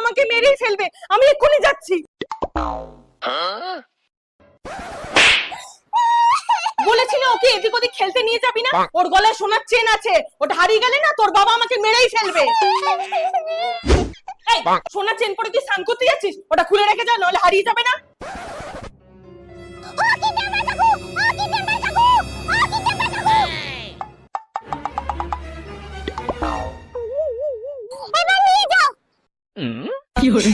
আমাকে মেরেই ফেলবে। আমি এক্ষুনি যাচ্ছি। বলেছি না ওকে এদিক ওদিক খেলতে নিয়ে যাবি না। ওর গলায় সোনার চেন আছে, ওটা হারিয়ে গেলে না তোর বাবা আমাকে মেরেই ফেলবে। এই সোনার চেন পরে তুই স্নান করতে যাচ্ছিস, ওটা খুলে রেখে যা, নাহলে হারিয়ে যাবে না। কি হলো?